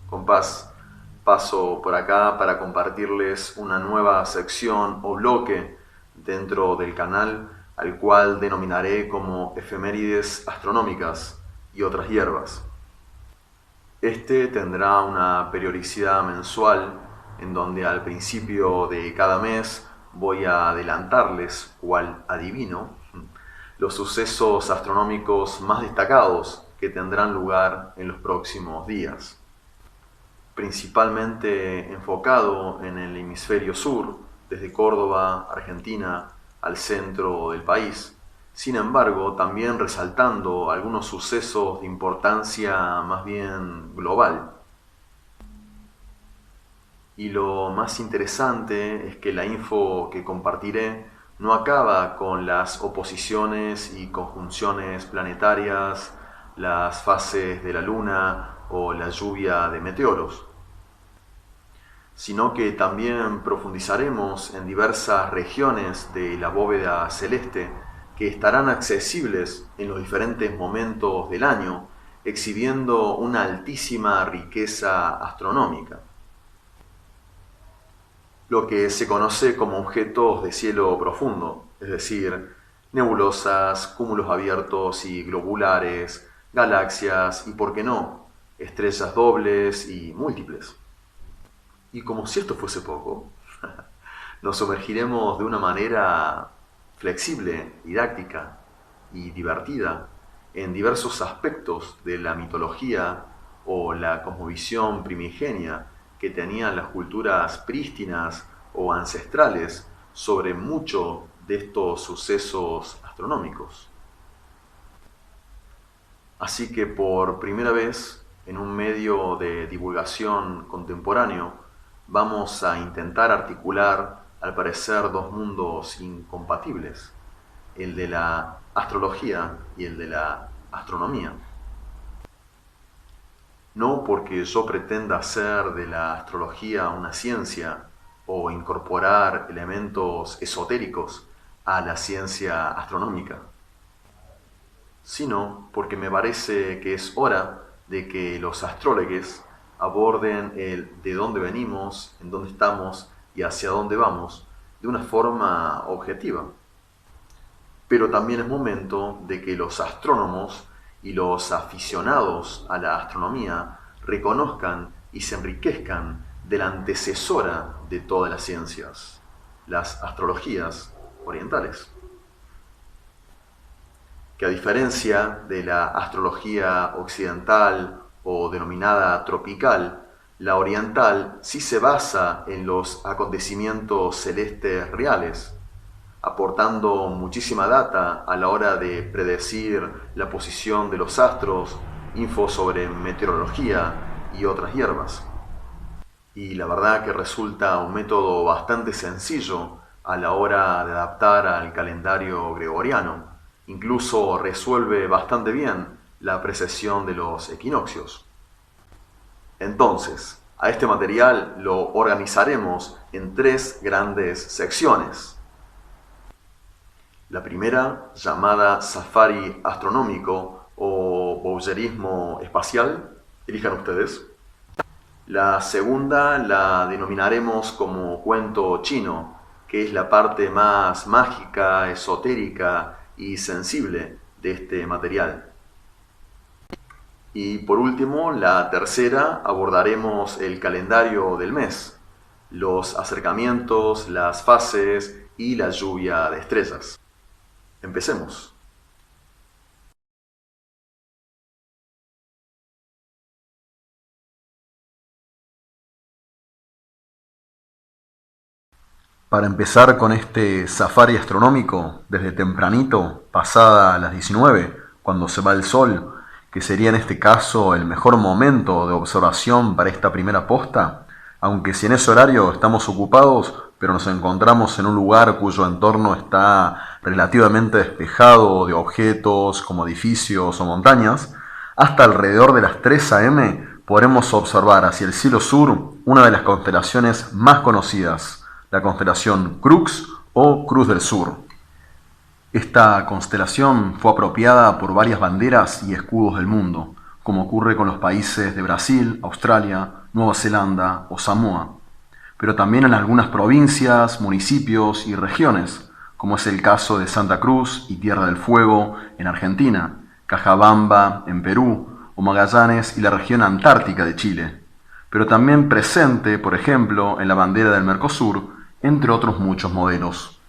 Compás, paso por acá para compartirles una nueva sección o bloque dentro del canal, al cual denominaré como efemérides astronómicas y otras hierbas. Este tendrá una periodicidad mensual en donde al principio de cada mes voy a adelantarles, cual adivino, los sucesos astronómicos más destacados que tendrán lugar en los próximos días. Principalmente enfocado en el hemisferio sur, desde Córdoba, Argentina, al centro del país. Sin embargo, también resaltando algunos sucesos de importancia más bien global. Y lo más interesante es que la info que compartiré no acaba con las oposiciones y conjunciones planetarias, las fases de la Luna o la lluvia de meteoros, sino que también profundizaremos en diversas regiones de la bóveda celeste que estarán accesibles en los diferentes momentos del año, exhibiendo una altísima riqueza astronómica. Lo que se conoce como objetos de cielo profundo, es decir, nebulosas, cúmulos abiertos y globulares, galaxias y, por qué no, estrellas dobles y múltiples. Y como si esto fuese poco, nos sumergiremos de una manera flexible, didáctica y divertida en diversos aspectos de la mitología o la cosmovisión primigenia que tenían las culturas prístinas o ancestrales sobre muchos de estos sucesos astronómicos. Así que por primera vez en un medio de divulgación contemporáneo vamos a intentar articular, al parecer, dos mundos incompatibles, el de la astrología y el de la astronomía. No porque yo pretenda hacer de la astrología una ciencia o incorporar elementos esotéricos a la ciencia astronómica, sino porque me parece que es hora de que los astrólogos aborden el de dónde venimos, en dónde estamos y hacia dónde vamos de una forma objetiva. Pero también es momento de que los astrónomos y los aficionados a la astronomía reconozcan y se enriquezcan de la antecesora de todas las ciencias, las astrologías orientales, que a diferencia de la astrología occidental o denominada tropical, la oriental sí se basa en los acontecimientos celestes reales, aportando muchísima data a la hora de predecir la posición de los astros, info sobre meteorología y otras hierbas. Y la verdad que resulta un método bastante sencillo a la hora de adaptar al calendario gregoriano. Incluso resuelve bastante bien la precesión de los equinoccios. Entonces, a este material lo organizaremos en tres grandes secciones. La primera, llamada Safari Astronómico o Voyagerismo Espacial, elijan ustedes. La segunda la denominaremos como Cuento Chino, que es la parte más mágica, esotérica y sensible de este material. Y por último, la tercera, abordaremos el calendario del mes, los acercamientos, las fases y la lluvia de estrellas. Empecemos. Para empezar con este safari astronómico, desde tempranito, pasada las 19, cuando se va el sol, que sería en este caso el mejor momento de observación para esta primera posta, aunque si en ese horario estamos ocupados, pero nos encontramos en un lugar cuyo entorno está relativamente despejado de objetos como edificios o montañas, hasta alrededor de las 3 a.m. podremos observar hacia el cielo sur una de las constelaciones más conocidas, la constelación Crux o Cruz del Sur. Esta constelación fue apropiada por varias banderas y escudos del mundo, como ocurre con los países de Brasil, Australia, Nueva Zelanda o Samoa, pero también en algunas provincias, municipios y regiones, como es el caso de Santa Cruz y Tierra del Fuego en Argentina, Cajabamba en Perú o Magallanes y la región antártica de Chile, pero también presente, por ejemplo, en la bandera del Mercosur, entre otros muchos modelos.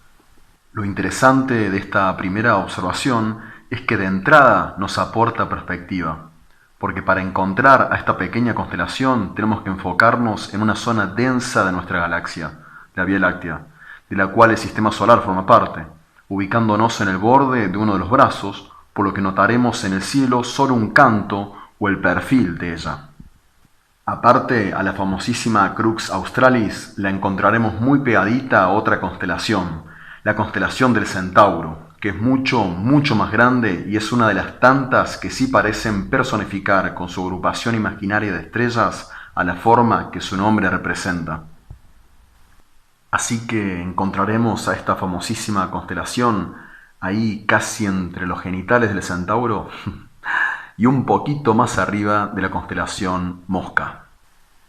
Lo interesante de esta primera observación es que de entrada nos aporta perspectiva, porque para encontrar a esta pequeña constelación tenemos que enfocarnos en una zona densa de nuestra galaxia, la Vía Láctea, de la cual el Sistema Solar forma parte, ubicándonos en el borde de uno de los brazos, por lo que notaremos en el cielo solo un canto o el perfil de ella. Aparte a la famosísima Crux Australis, la encontraremos muy pegadita a otra constelación, la constelación del Centauro, que es mucho más grande y es una de las tantas que sí parecen personificar con su agrupación imaginaria de estrellas a la forma que su nombre representa. Así que encontraremos a esta famosísima constelación ahí casi entre los genitales del Centauro y un poquito más arriba de la constelación Mosca.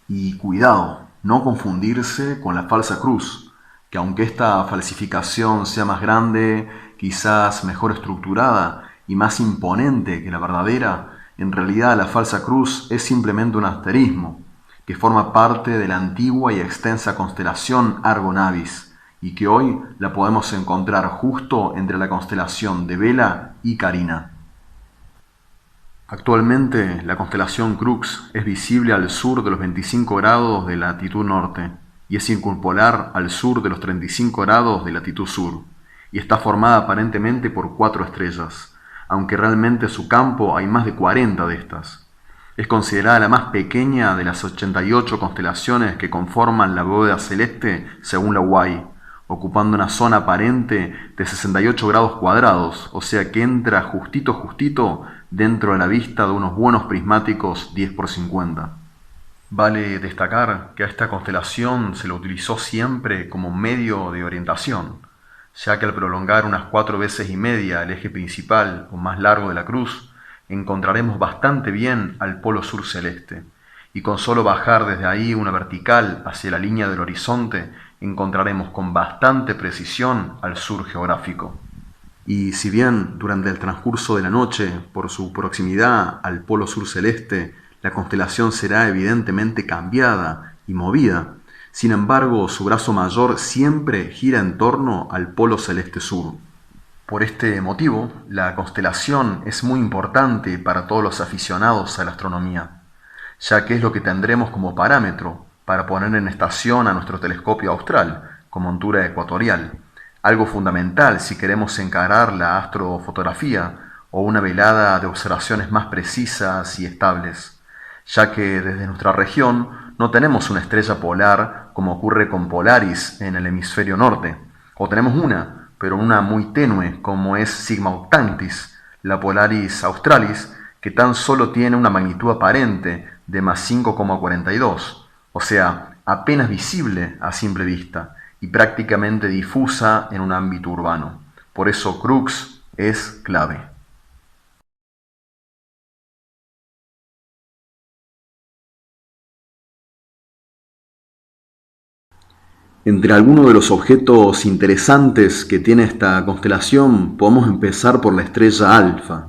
Y cuidado, no confundirse con la falsa cruz, que aunque esta falsificación sea más grande, quizás mejor estructurada y más imponente que la verdadera, en realidad la falsa cruz es simplemente un asterismo, que forma parte de la antigua y extensa constelación Argo Navis, y que hoy la podemos encontrar justo entre la constelación de Vela y Carina. Actualmente la constelación Crux es visible al sur de los 25 grados de latitud norte y es circumpolar al sur de los 35 grados de latitud sur, y está formada aparentemente por 4 estrellas, aunque realmente en su campo hay más de 40 de estas. Es considerada la más pequeña de las 88 constelaciones que conforman la bóveda celeste según la UAI, ocupando una zona aparente de 68 grados cuadrados, o sea que entra justito dentro de la vista de unos buenos prismáticos 10×50. Vale destacar que a esta constelación se la utilizó siempre como medio de orientación, ya que al prolongar unas 4 veces y media el eje principal o más largo de la cruz, encontraremos bastante bien al polo sur celeste, y con solo bajar desde ahí una vertical hacia la línea del horizonte, encontraremos con bastante precisión al sur geográfico. Y si bien durante el transcurso de la noche, por su proximidad al polo sur celeste, la constelación será evidentemente cambiada y movida, sin embargo su brazo mayor siempre gira en torno al polo celeste sur. Por este motivo, la constelación es muy importante para todos los aficionados a la astronomía, ya que es lo que tendremos como parámetro para poner en estación a nuestro telescopio austral con montura ecuatorial, algo fundamental si queremos encarar la astrofotografía o una velada de observaciones más precisas y estables, ya que desde nuestra región no tenemos una estrella polar como ocurre con Polaris en el hemisferio norte, o tenemos una, pero una muy tenue como es Sigma Octantis, la Polaris Australis, que tan solo tiene una magnitud aparente de más 5,42, o sea, apenas visible a simple vista y prácticamente difusa en un ámbito urbano. Por eso Crux es clave. Entre algunos de los objetos interesantes que tiene esta constelación podemos empezar por la estrella Alfa,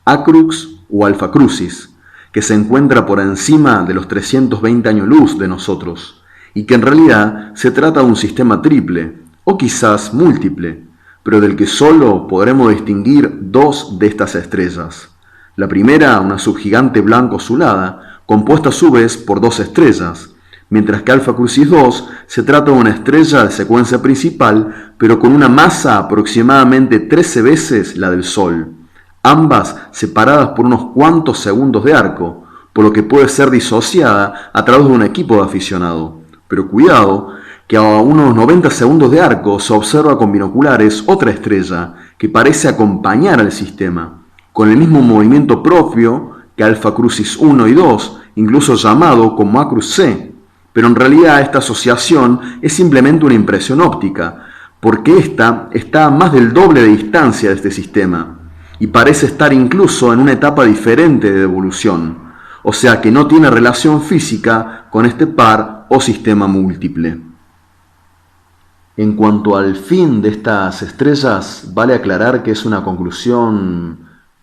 Acrux o Alpha Crucis, que se encuentra por encima de los 320 años luz de nosotros, y que en realidad se trata de un sistema triple, o quizás múltiple, pero del que solo podremos distinguir 2 de estas estrellas. La primera, una subgigante blanco azulada, compuesta a su vez por 2 estrellas, mientras que Alpha Crucis 2 se trata de una estrella de secuencia principal, pero con una masa aproximadamente 13 veces la del Sol, ambas separadas por unos cuantos segundos de arco, por lo que puede ser disociada a través de un equipo de aficionado. Pero cuidado, que a unos 90 segundos de arco se observa con binoculares otra estrella que parece acompañar al sistema, con el mismo movimiento propio que Alpha Crucis 1 y 2, incluso llamado como A Cruz C, pero en realidad esta asociación es simplemente una impresión óptica, porque esta está a más del doble de distancia de este sistema, y parece estar incluso en una etapa diferente de evolución, o sea que no tiene relación física con este par o sistema múltiple. En cuanto al fin de estas estrellas, vale aclarar que es una conclusión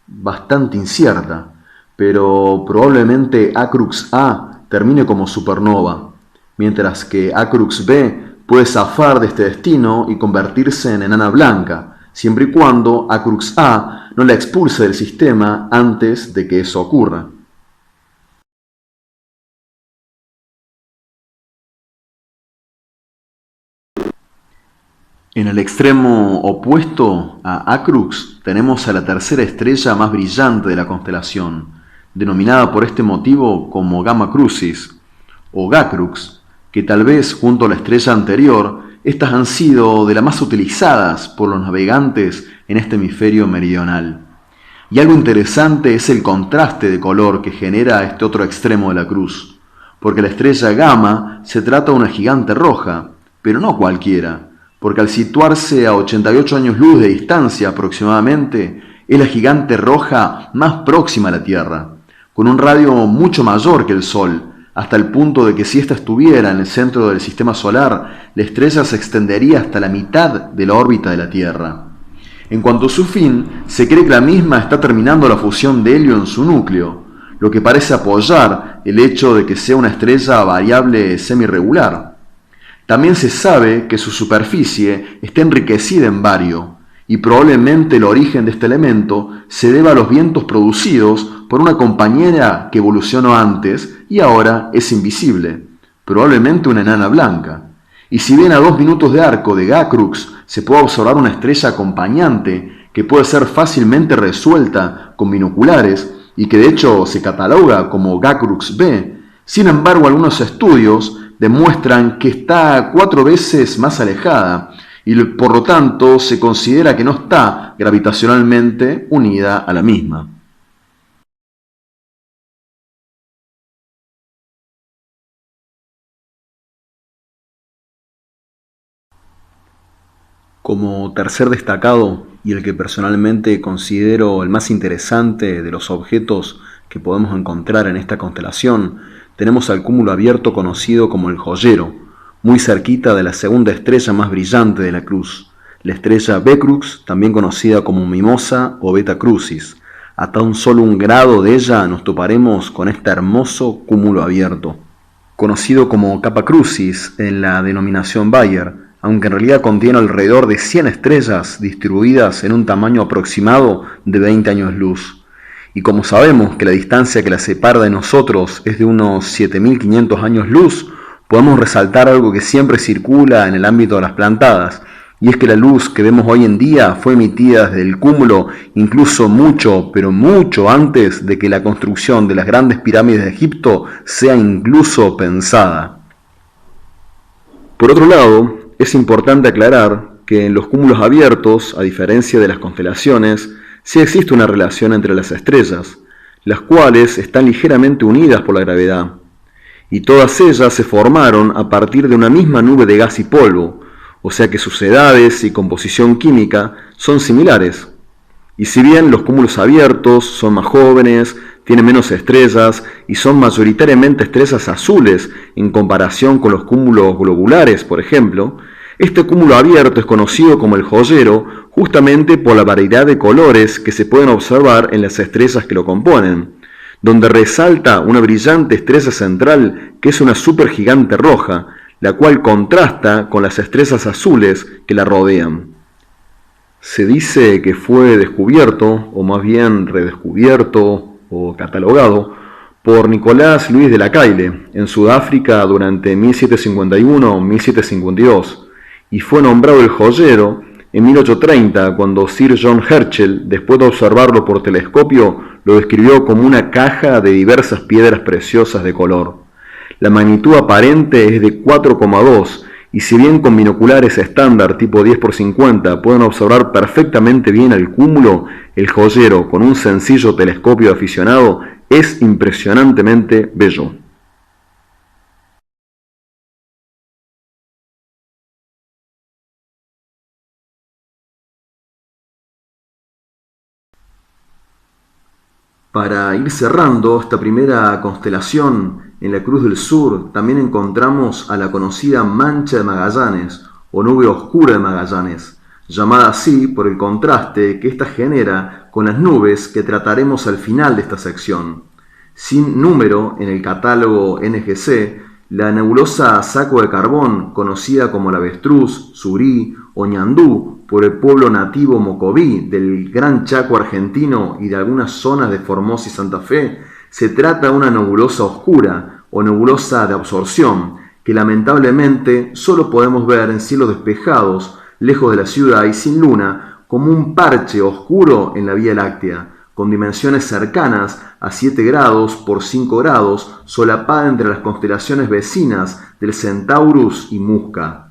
bastante incierta, pero probablemente Acrux A termine como supernova, mientras que Acrux B puede zafar de este destino y convertirse en enana blanca, siempre y cuando Acrux A no la expulse del sistema antes de que eso ocurra. En el extremo opuesto a Acrux tenemos a la tercera estrella más brillante de la constelación, denominada por este motivo como Gamma Crucis o Gacrux, que tal vez junto a la estrella anterior, estas han sido de las más utilizadas por los navegantes en este hemisferio meridional. Y algo interesante es el contraste de color que genera este otro extremo de la cruz, porque la estrella Gamma se trata de una gigante roja, pero no cualquiera, porque al situarse a 88 años luz de distancia aproximadamente, es la gigante roja más próxima a la Tierra, con un radio mucho mayor que el Sol, hasta el punto de que si ésta estuviera en el centro del sistema solar, la estrella se extendería hasta la mitad de la órbita de la Tierra. En cuanto a su fin, se cree que la misma está terminando la fusión de helio en su núcleo, lo que parece apoyar el hecho de que sea una estrella variable semirregular. También se sabe que su superficie está enriquecida en bario, y probablemente el origen de este elemento se deba a los vientos producidos por una compañera que evolucionó antes y ahora es invisible, probablemente una enana blanca. Y si bien a 2 minutos de arco de Gacrux se puede observar una estrella acompañante que puede ser fácilmente resuelta con binoculares y que de hecho se cataloga como Gacrux B, sin embargo algunos estudios demuestran que está 4 veces más alejada y por lo tanto se considera que no está gravitacionalmente unida a la misma. Como tercer destacado, y el que personalmente considero el más interesante de los objetos que podemos encontrar en esta constelación, tenemos al cúmulo abierto conocido como el Joyero, muy cerquita de la segunda estrella más brillante de la cruz, la estrella Becrux, también conocida como Mimosa o Beta Crucis. A tan solo un grado de ella nos toparemos con este hermoso cúmulo abierto, conocido como Kappa Crucis en la denominación Bayer, aunque en realidad contiene alrededor de 100 estrellas distribuidas en un tamaño aproximado de 20 años luz. Y como sabemos que la distancia que la separa de nosotros es de unos 7500 años luz, podemos resaltar algo que siempre circula en el ámbito de las plantadas, y es que la luz que vemos hoy en día fue emitida desde el cúmulo incluso mucho, pero mucho antes de que la construcción de las grandes pirámides de Egipto sea incluso pensada. Por otro lado, es importante aclarar que en los cúmulos abiertos, a diferencia de las constelaciones, sí existe una relación entre las estrellas, las cuales están ligeramente unidas por la gravedad, y todas ellas se formaron a partir de una misma nube de gas y polvo, o sea que sus edades y composición química son similares. Y si bien los cúmulos abiertos son más jóvenes, tienen menos estrellas y son mayoritariamente estrellas azules en comparación con los cúmulos globulares, por ejemplo, este cúmulo abierto es conocido como el joyero justamente por la variedad de colores que se pueden observar en las estrellas que lo componen, donde resalta una brillante estrella central que es una supergigante roja, la cual contrasta con las estrellas azules que la rodean. Se dice que fue descubierto, o más bien redescubierto o catalogado, por Nicolás Luis de Lacaille en Sudáfrica durante 1751-1752 y fue nombrado el joyero en 1830 cuando Sir John Herschel, después de observarlo por telescopio, lo describió como una caja de diversas piedras preciosas de color. La magnitud aparente es de 4,2 y si bien con binoculares estándar tipo 10x50 pueden observar perfectamente bien el cúmulo, el joyero con un sencillo telescopio aficionado es impresionantemente bello. Para ir cerrando esta primera constelación, en la Cruz del Sur también encontramos a la conocida Mancha de Magallanes o Nube Oscura de Magallanes, llamada así por el contraste que ésta genera con las nubes que trataremos al final de esta sección. Sin número en el catálogo NGC, la nebulosa Saco de Carbón, conocida como la Avestruz, Surí o Ñandú por el pueblo nativo mocoví del Gran Chaco argentino y de algunas zonas de Formosa y Santa Fe, se trata de una nebulosa oscura o nebulosa de absorción que lamentablemente solo podemos ver en cielos despejados, lejos de la ciudad y sin luna, como un parche oscuro en la Vía Láctea, con dimensiones cercanas a 7 grados por 5 grados, solapada entre las constelaciones vecinas del Centaurus y Musca,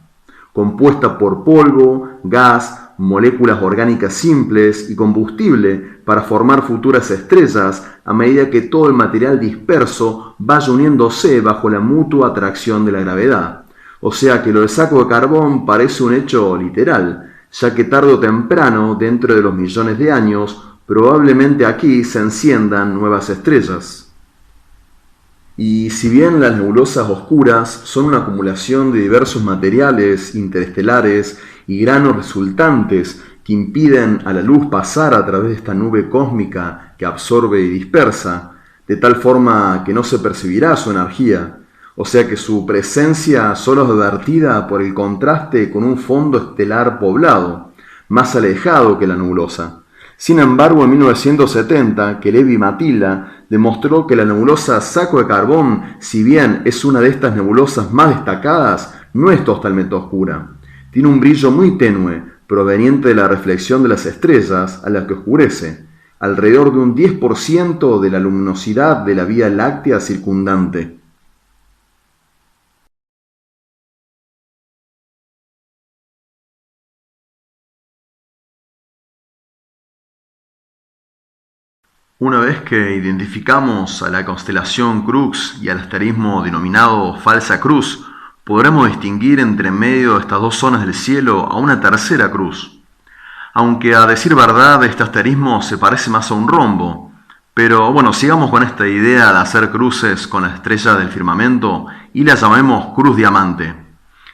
compuesta por polvo, gas, moléculas orgánicas simples y combustible para formar futuras estrellas a medida que todo el material disperso vaya uniéndose bajo la mutua atracción de la gravedad. O sea que lo del saco de carbón parece un hecho literal, ya que tarde o temprano, dentro de los millones de años, probablemente aquí se enciendan nuevas estrellas. Y si bien las nebulosas oscuras son una acumulación de diversos materiales interestelares y granos resultantes que impiden a la luz pasar a través de esta nube cósmica que absorbe y dispersa, de tal forma que no se percibirá su energía, o sea que su presencia solo es advertida por el contraste con un fondo estelar poblado, más alejado que la nebulosa. Sin embargo, en 1970, Kelevi y Matilda demostró que la nebulosa Saco de Carbón, si bien es una de estas nebulosas más destacadas, no es totalmente oscura. Tiene un brillo muy tenue, proveniente de la reflexión de las estrellas a las que oscurece, alrededor de un 10% de la luminosidad de la Vía Láctea circundante. Una vez que identificamos a la constelación Crux y al asterismo denominado Falsa Cruz, podremos distinguir entre medio de estas dos zonas del cielo a una tercera cruz. Aunque a decir verdad este asterismo se parece más a un rombo, pero bueno, sigamos con esta idea de hacer cruces con la estrella del firmamento y la llamemos Cruz Diamante.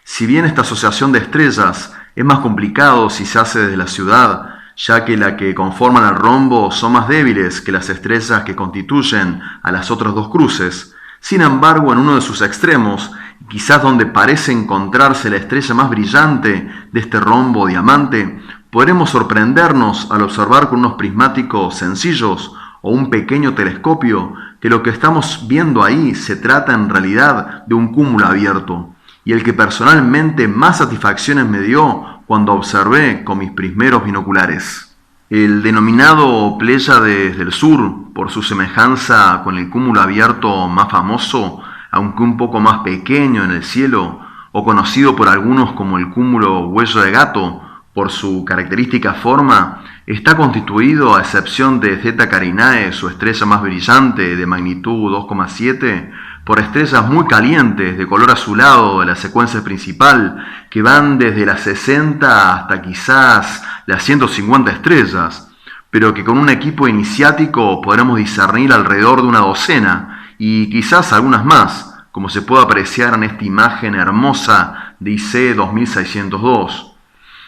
Si bien esta asociación de estrellas es más complicado si se hace desde la ciudad, ya que la que conforman el rombo son más débiles que las estrellas que constituyen a las otras dos cruces. Sin embargo, en uno de sus extremos, quizás donde parece encontrarse la estrella más brillante de este rombo diamante, podremos sorprendernos al observar con unos prismáticos sencillos o un pequeño telescopio que lo que estamos viendo ahí se trata en realidad de un cúmulo abierto, y el que personalmente más satisfacciones me dio cuando observé con mis primeros binoculares. El denominado Pléyades del Sur, por su semejanza con el cúmulo abierto más famoso, aunque un poco más pequeño en el cielo, o conocido por algunos como el cúmulo Huello de Gato, por su característica forma, está constituido, a excepción de Zeta Carinae, su estrella más brillante de magnitud 2,7, por estrellas muy calientes de color azulado de la secuencia principal, que van desde las 60 hasta quizás las 150 estrellas, pero que con un equipo iniciático podremos discernir alrededor de una docena, y quizás algunas más, como se puede apreciar en esta imagen hermosa de IC 2602.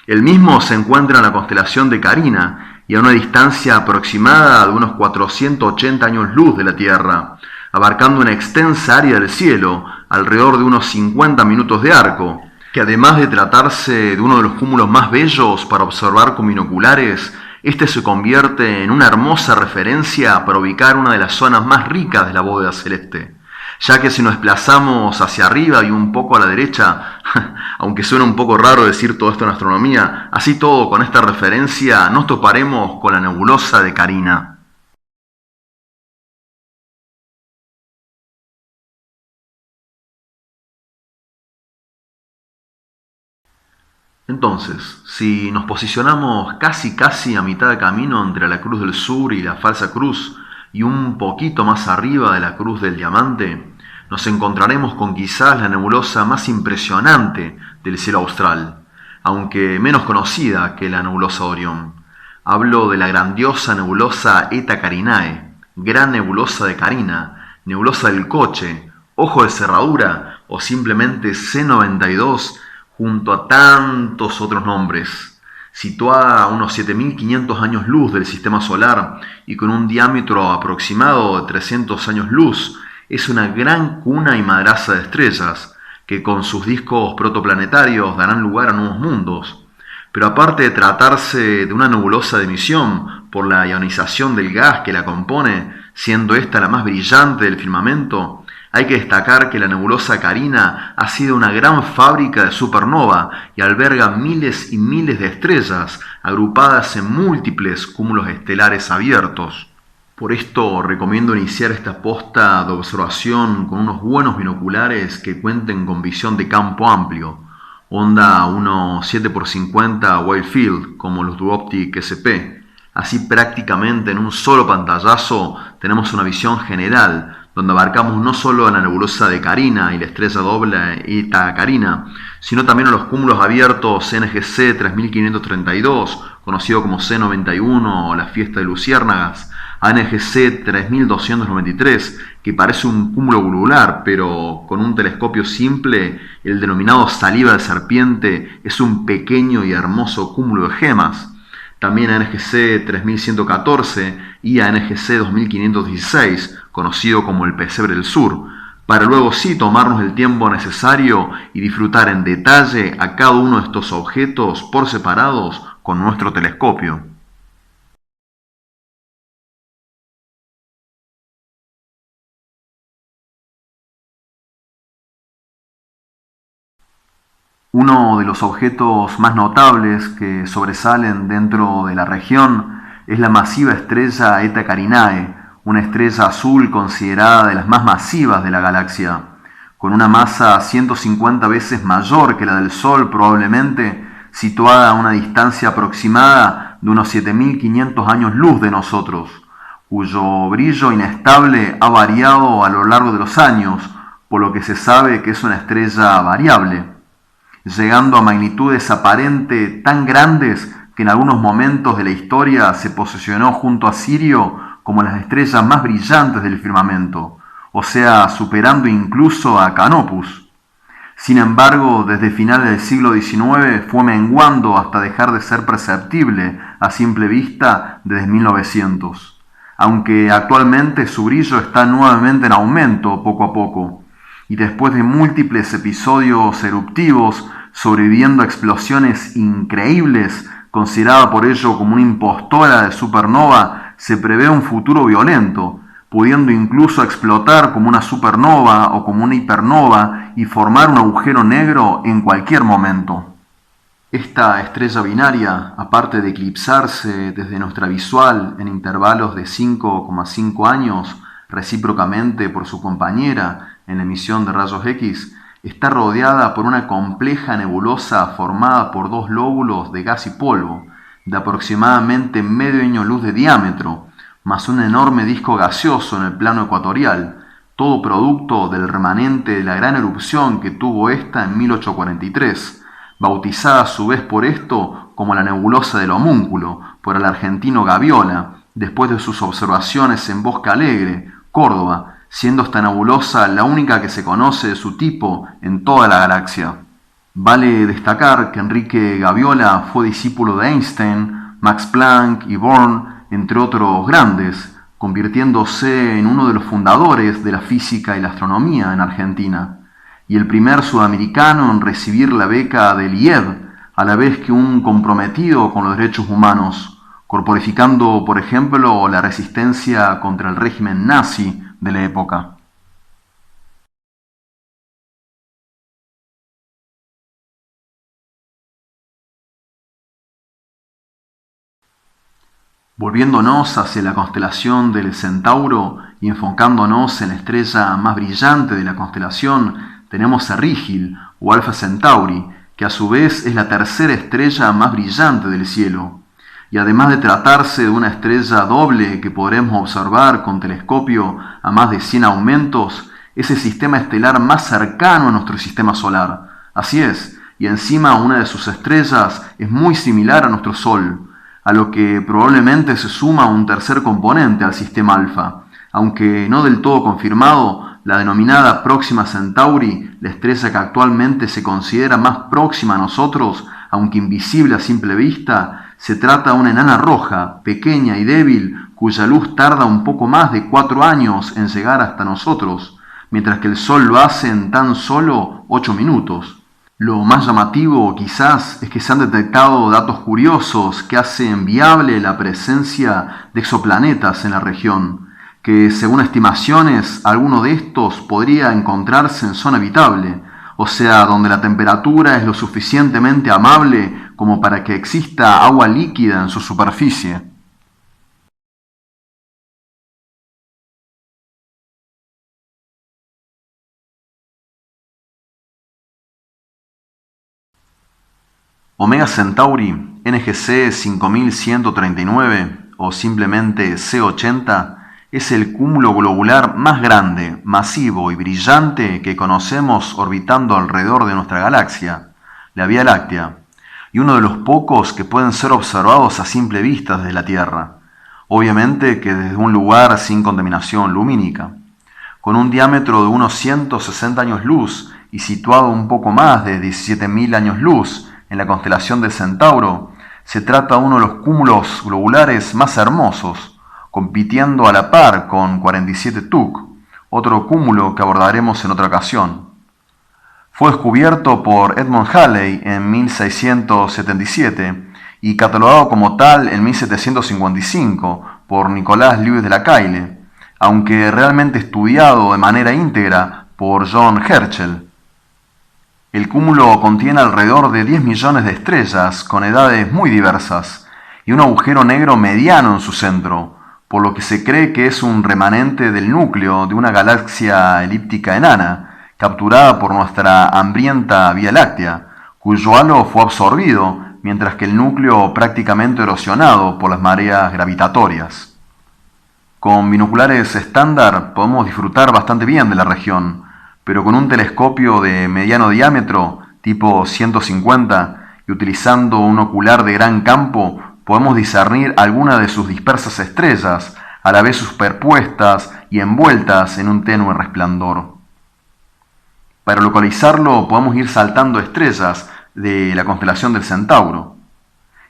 El mismo se encuentra en la constelación de Carina y a una distancia aproximada de unos 480 años luz de la Tierra, abarcando una extensa área del cielo, alrededor de unos 50 minutos de arco, que además de tratarse de uno de los cúmulos más bellos para observar con binoculares, este se convierte en una hermosa referencia para ubicar una de las zonas más ricas de la bóveda celeste, ya que si nos desplazamos hacia arriba y un poco a la derecha, aunque suena un poco raro decir todo esto en astronomía, así todo con esta referencia nos toparemos con la nebulosa de Carina. Entonces, si nos posicionamos casi a mitad de camino entre la Cruz del Sur y la Falsa Cruz, y un poquito más arriba de la Cruz del Diamante, nos encontraremos con quizás la nebulosa más impresionante del cielo austral, aunque menos conocida que la nebulosa Orión. Hablo de la grandiosa nebulosa Eta Carinae, Gran Nebulosa de Carina, Nebulosa del Coche, Ojo de Cerradura o simplemente C92, junto a tantos otros nombres. Situada a unos 7.500 años luz del sistema solar y con un diámetro aproximado de 300 años luz, es una gran cuna y madraza de estrellas que con sus discos protoplanetarios darán lugar a nuevos mundos. Pero aparte de tratarse de una nebulosa de emisión por la ionización del gas que la compone, siendo esta la más brillante del firmamento, hay que destacar que la nebulosa Carina ha sido una gran fábrica de supernova y alberga miles y miles de estrellas agrupadas en múltiples cúmulos estelares abiertos. Por esto recomiendo iniciar esta posta de observación con unos buenos binoculares que cuenten con visión de campo amplio, onda 1.7x50 wide field como los Duoptic SP. Así prácticamente en un solo pantallazo tenemos una visión general donde abarcamos no solo a la nebulosa de Carina y la estrella doble Eta Carina, sino también a los cúmulos abiertos NGC 3532, conocido como C91 o la fiesta de Luciérnagas, a NGC 3293, que parece un cúmulo globular, pero con un telescopio simple, el denominado saliva de serpiente, es un pequeño y hermoso cúmulo de gemas. También a NGC 3114 y a NGC 2516, conocido como el Pesebre del Sur, para luego sí tomarnos el tiempo necesario y disfrutar en detalle a cada uno de estos objetos por separados con nuestro telescopio. Uno de los objetos más notables que sobresalen dentro de la región es la masiva estrella Eta Carinae, una estrella azul considerada de las más masivas de la galaxia, con una masa 150 veces mayor que la del Sol probablemente, situada a una distancia aproximada de unos 7.500 años luz de nosotros, cuyo brillo inestable ha variado a lo largo de los años, por lo que se sabe que es una estrella variable, llegando a magnitudes aparente tan grandes que en algunos momentos de la historia se posicionó junto a Sirio como las estrellas más brillantes del firmamento, o sea, superando incluso a Canopus. Sin embargo, desde finales del siglo XIX fue menguando hasta dejar de ser perceptible a simple vista desde 1900, aunque actualmente su brillo está nuevamente en aumento poco a poco, y después de múltiples episodios eruptivos, sobreviviendo a explosiones increíbles, considerada por ello como una impostora de supernova, se prevé un futuro violento, pudiendo incluso explotar como una supernova o como una hipernova y formar un agujero negro en cualquier momento. Esta estrella binaria, aparte de eclipsarse desde nuestra visual en intervalos de 5,5 años, recíprocamente por su compañera en la emisión de rayos X, está rodeada por una compleja nebulosa formada por dos lóbulos de gas y polvo, de aproximadamente medio año luz de diámetro, más un enorme disco gaseoso en el plano ecuatorial, todo producto del remanente de la gran erupción que tuvo esta en 1843, bautizada a su vez por esto como la nebulosa del homúnculo, por el argentino Gaviola, después de sus observaciones en Bosque Alegre, Córdoba, siendo esta nebulosa la única que se conoce de su tipo en toda la galaxia. Vale destacar que Enrique Gaviola fue discípulo de Einstein, Max Planck y Born, entre otros grandes, convirtiéndose en uno de los fundadores de la física y la astronomía en Argentina, y el primer sudamericano en recibir la beca del IED, a la vez que un comprometido con los derechos humanos, corporificando, por ejemplo, la resistencia contra el régimen nazi de la época. Volviéndonos hacia la constelación del Centauro y enfocándonos en la estrella más brillante de la constelación, tenemos a Rigil o Alpha Centauri, que a su vez es la tercera estrella más brillante del cielo. Y además de tratarse de una estrella doble que podremos observar con telescopio a más de 100 aumentos, es el sistema estelar más cercano a nuestro sistema solar. Así es, y encima una de sus estrellas es muy similar a nuestro Sol, a lo que probablemente se suma un tercer componente al sistema alfa, Aunque no del todo confirmado, la denominada Próxima Centauri, la estrella que actualmente se considera más próxima a nosotros, aunque invisible a simple vista, se trata de una enana roja, pequeña y débil, cuya luz tarda un poco más de 4 años en llegar hasta nosotros, mientras que el Sol lo hace en tan solo 8 minutos. Lo más llamativo, quizás, es que se han detectado datos curiosos que hacen viable la presencia de exoplanetas en la región, que según estimaciones, alguno de estos podría encontrarse en zona habitable, o sea, donde la temperatura es lo suficientemente amable como para que exista agua líquida en su superficie. Omega Centauri NGC 5139 o simplemente C80 es el cúmulo globular más grande, masivo y brillante que conocemos orbitando alrededor de nuestra galaxia, la Vía Láctea, y uno de los pocos que pueden ser observados a simple vista desde la Tierra, obviamente que desde un lugar sin contaminación lumínica. Con un diámetro de unos 160 años luz y situado un poco más de 17.000 años luz en la constelación de Centauro, se trata de uno de los cúmulos globulares más hermosos, compitiendo a la par con 47 Tuc, otro cúmulo que abordaremos en otra ocasión. Fue descubierto por Edmund Halley en 1677 y catalogado como tal en 1755 por Nicolas Louis de Lacaille, aunque realmente estudiado de manera íntegra por John Herschel. El cúmulo contiene alrededor de 10 millones de estrellas con edades muy diversas y un agujero negro mediano en su centro, por lo que se cree que es un remanente del núcleo de una galaxia elíptica enana, capturada por nuestra hambrienta Vía Láctea, cuyo halo fue absorbido, mientras que el núcleo prácticamente erosionado por las mareas gravitatorias. Con binoculares estándar podemos disfrutar bastante bien de la región, pero con un telescopio de mediano diámetro, tipo 150, y utilizando un ocular de gran campo, podemos discernir algunas de sus dispersas estrellas, a la vez superpuestas y envueltas en un tenue resplandor. Para localizarlo podemos ir saltando estrellas de la constelación del Centauro,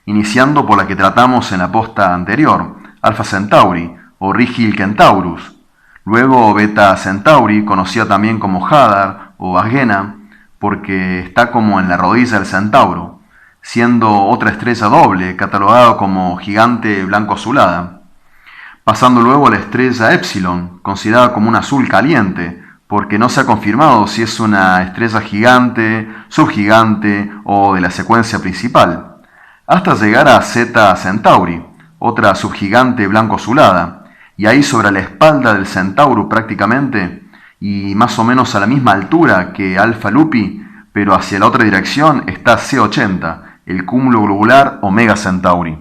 iniciando por la que tratamos en la posta anterior, Alpha Centauri o Rigil Kentaurus, luego Beta Centauri, conocida también como Hadar o Agena, porque está como en la rodilla del Centauro, siendo otra estrella doble, catalogada como gigante blanco azulada, pasando luego a la estrella Epsilon, considerada como un azul caliente, porque no se ha confirmado si es una estrella gigante, subgigante o de la secuencia principal, hasta llegar a Zeta Centauri, otra subgigante blanco azulada, y ahí sobre la espalda del Centauro prácticamente, y más o menos a la misma altura que Alpha Lupi, pero hacia la otra dirección está C80, el cúmulo globular Omega Centauri.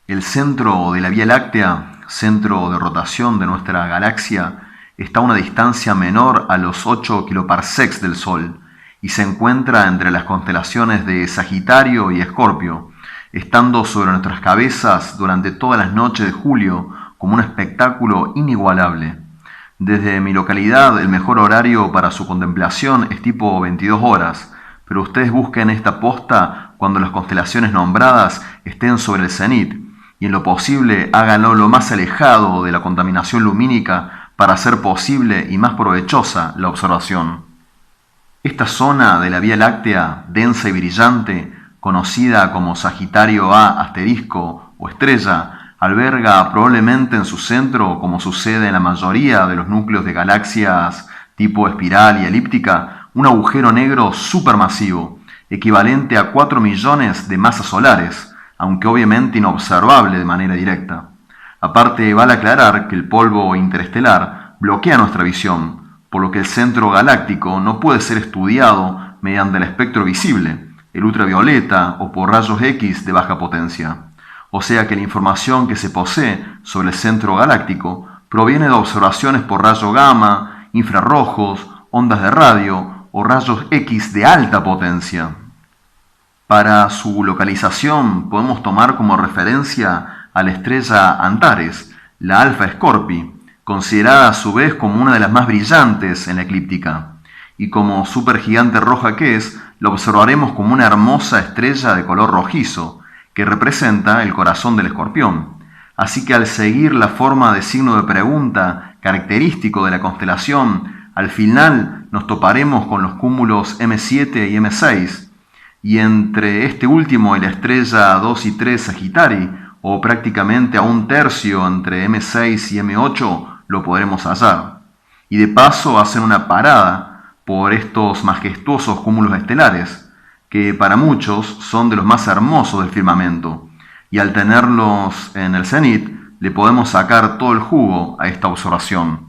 El centro de la Vía Láctea, centro de rotación de nuestra galaxia, está a una distancia menor a los 8 kiloparsecs del Sol y se encuentra entre las constelaciones de Sagitario y Escorpio, estando sobre nuestras cabezas durante todas las noches de julio como un espectáculo inigualable. Desde mi localidad el mejor horario para su contemplación es tipo 22 horas, pero ustedes busquen esta posta cuando las constelaciones nombradas estén sobre el cenit, y en lo posible háganlo lo más alejado de la contaminación lumínica para hacer posible y más provechosa la observación. Esta zona de la Vía Láctea, densa y brillante, conocida como Sagitario A asterisco o estrella, alberga probablemente en su centro, como sucede en la mayoría de los núcleos de galaxias tipo espiral y elíptica, un agujero negro supermasivo, equivalente a 4 millones de masas solares, aunque obviamente inobservable de manera directa. Aparte, vale aclarar que el polvo interestelar bloquea nuestra visión, por lo que el centro galáctico no puede ser estudiado mediante el espectro visible, el ultravioleta o por rayos X de baja potencia. O sea que la información que se posee sobre el centro galáctico proviene de observaciones por rayo gamma, infrarrojos, ondas de radio o rayos X de alta potencia. Para su localización podemos tomar como referencia a la estrella Antares, la Alfa Scorpii, considerada a su vez como una de las más brillantes en la eclíptica, y como supergigante roja que es, la observaremos como una hermosa estrella de color rojizo, que representa el corazón del escorpión. Así que al seguir la forma de signo de pregunta característico de la constelación, al final nos toparemos con los cúmulos M7 y M6, y entre este último y la estrella 2 y 3 Sagittarii, o prácticamente a un tercio entre M6 y M8, lo podremos hallar. Y de paso hacen una parada por estos majestuosos cúmulos estelares, que para muchos son de los más hermosos del firmamento, y al tenerlos en el cenit le podemos sacar todo el jugo a esta observación.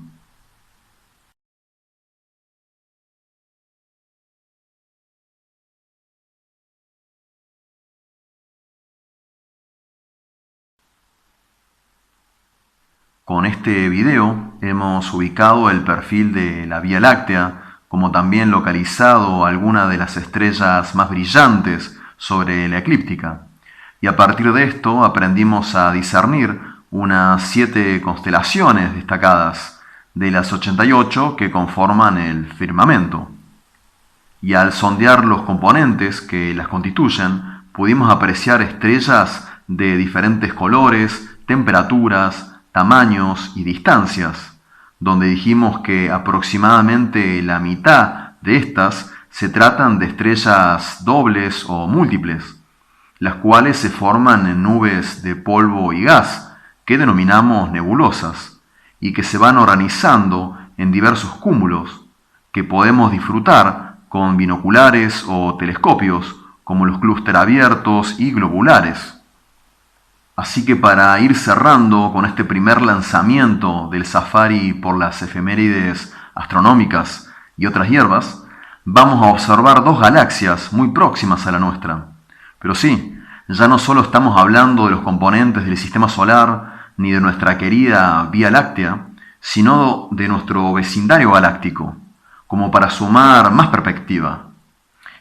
Con este video hemos ubicado el perfil de la Vía Láctea, como también localizado algunas de las estrellas más brillantes sobre la eclíptica. Y a partir de esto aprendimos a discernir unas 7 constelaciones destacadas de las 88 que conforman el firmamento. Y al sondear los componentes que las constituyen, pudimos apreciar estrellas de diferentes colores, temperaturas, tamaños y distancias, donde dijimos que aproximadamente la mitad de estas se tratan de estrellas dobles o múltiples, las cuales se forman en nubes de polvo y gas, que denominamos nebulosas, y que se van organizando en diversos cúmulos, que podemos disfrutar con binoculares o telescopios, como los clúster abiertos y globulares. Así que para ir cerrando con este primer lanzamiento del safari por las efemérides astronómicas y otras hierbas, vamos a observar 2 galaxias muy próximas a la nuestra. Pero sí, ya no solo estamos hablando de los componentes del sistema solar ni de nuestra querida Vía Láctea, sino de nuestro vecindario galáctico, como para sumar más perspectiva.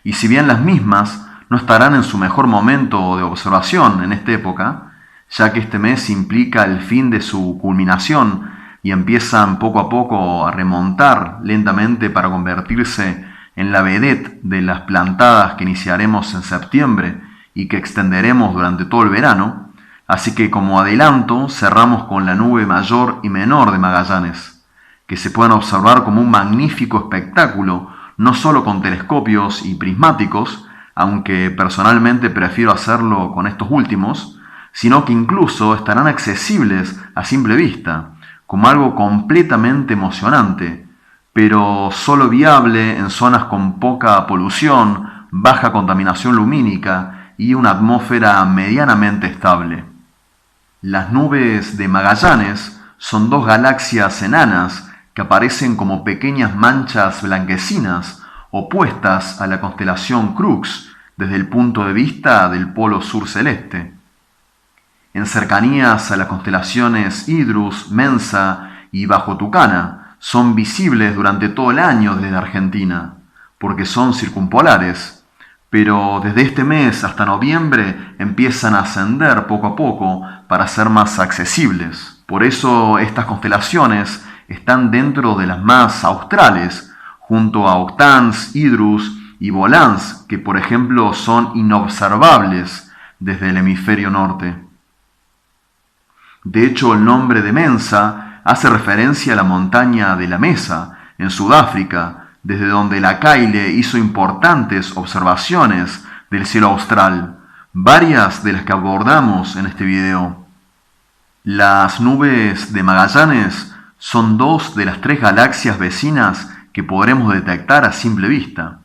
Y si bien las mismas no estarán en su mejor momento de observación en esta época, ya que este mes implica el fin de su culminación y empiezan poco a poco a remontar lentamente para convertirse en la vedette de las plantadas que iniciaremos en septiembre y que extenderemos durante todo el verano. Así que como adelanto cerramos con la nube mayor y menor de Magallanes, que se pueden observar como un magnífico espectáculo, no solo con telescopios y prismáticos, aunque personalmente prefiero hacerlo con estos últimos, sino que incluso estarán accesibles a simple vista, como algo completamente emocionante, pero solo viable en zonas con poca polución, baja contaminación lumínica y una atmósfera medianamente estable. Las nubes de Magallanes son 2 galaxias enanas que aparecen como pequeñas manchas blanquecinas opuestas a la constelación Crux desde el punto de vista del polo sur celeste. En cercanías a las constelaciones Hydrus, Mensa y Bajo Tucana, son visibles durante todo el año desde Argentina, porque son circumpolares, pero desde este mes hasta noviembre empiezan a ascender poco a poco para ser más accesibles. Por eso estas constelaciones están dentro de las más australes, junto a Octans, Hydrus y Volans, que por ejemplo son inobservables desde el hemisferio norte. De hecho, el nombre de Mensa hace referencia a la montaña de la Mesa, en Sudáfrica, desde donde Lacaille hizo importantes observaciones del cielo austral, varias de las que abordamos en este video. Las nubes de Magallanes son 2 de las 3 galaxias vecinas que podremos detectar a simple vista,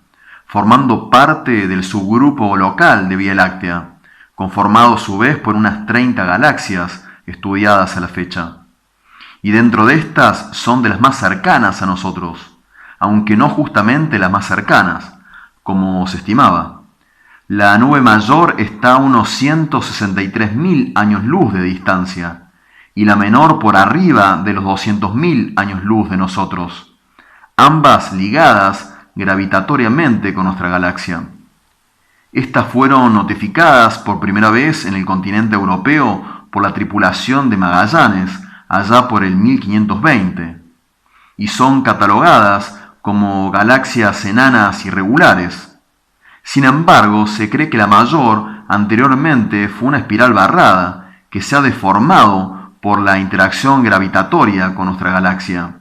formando parte del subgrupo local de Vía Láctea, conformado a su vez por unas 30 galaxias estudiadas a la fecha. Y dentro de estas son de las más cercanas a nosotros, aunque no justamente las más cercanas, como se estimaba. La nube mayor está a unos 163.000 años luz de distancia, y la menor por arriba de los 200.000 años luz de nosotros, ambas ligadas gravitatoriamente con nuestra galaxia. Estas fueron notificadas por primera vez en el continente europeo por la tripulación de Magallanes, allá por el 1520, y son catalogadas como galaxias enanas irregulares. Sin embargo, se cree que la mayor anteriormente fue una espiral barrada que se ha deformado por la interacción gravitatoria con nuestra galaxia.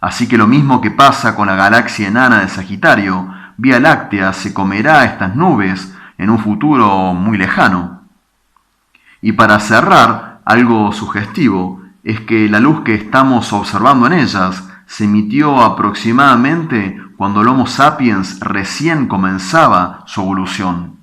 Así que lo mismo que pasa con la galaxia enana de Sagitario, Vía Láctea se comerá estas nubes en un futuro muy lejano. Y para cerrar, algo sugestivo es que la luz que estamos observando en ellas se emitió aproximadamente cuando el Homo sapiens recién comenzaba su evolución.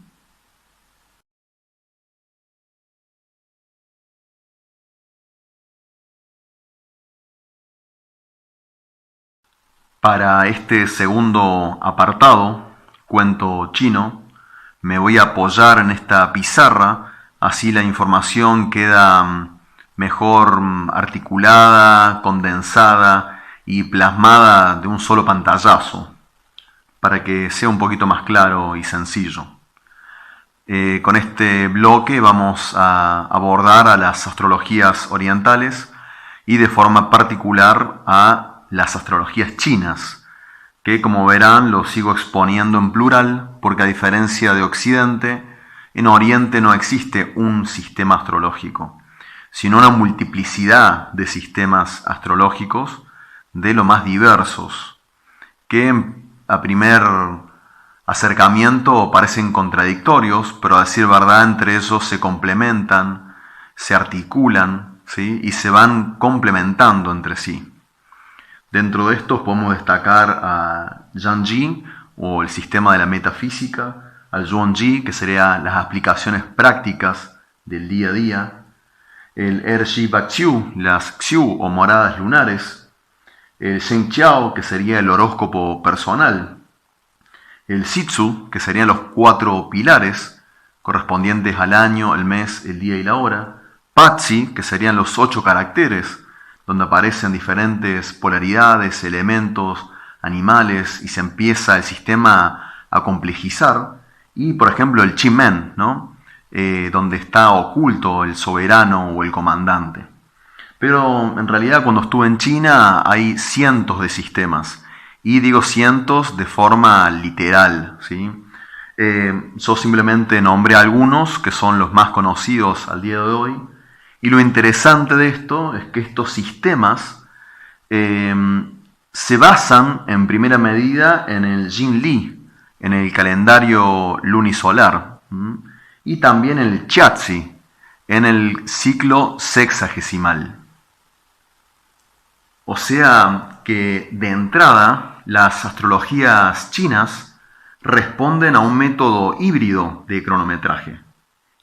Para este segundo apartado, cuento chino, me voy a apoyar en esta pizarra, así la información queda mejor articulada, condensada y plasmada de un solo pantallazo, para que sea un poquito más claro y sencillo. Con este bloque vamos a abordar a las astrologías orientales y de forma particular a las astrologías chinas, que como verán lo sigo exponiendo en plural porque a diferencia de Occidente, en Oriente no existe un sistema astrológico, sino una multiplicidad de sistemas astrológicos de lo más diversos, que a primer acercamiento parecen contradictorios, pero a decir verdad entre ellos se complementan, se articulan, ¿sí? Y se van complementando entre sí. Dentro de estos podemos destacar a Zhangyi, o el sistema de la metafísica, al Zhuangyi, que serían las aplicaciones prácticas del día a día, el Ershi Baqiu, las Xiu o moradas lunares, el Shengqiao, que sería el horóscopo personal, el Zitsu, que serían los 4 pilares correspondientes al año, el mes, el día y la hora, Patsi, que serían los 8 caracteres, donde aparecen diferentes polaridades, elementos, animales, y se empieza el sistema a complejizar, y por ejemplo el Qi-Men, ¿no? Donde está oculto el soberano o el comandante. Pero en realidad cuando estuve en China hay cientos de sistemas, y digo cientos de forma literal, ¿sí? Yo simplemente nombré algunos que son los más conocidos al día de hoy. Y lo interesante de esto es que estos sistemas se basan en primera medida en el Jinli, en el calendario lunisolar, y también el Qiazi, en el ciclo sexagesimal. O sea que de entrada las astrologías chinas responden a un método híbrido de cronometraje,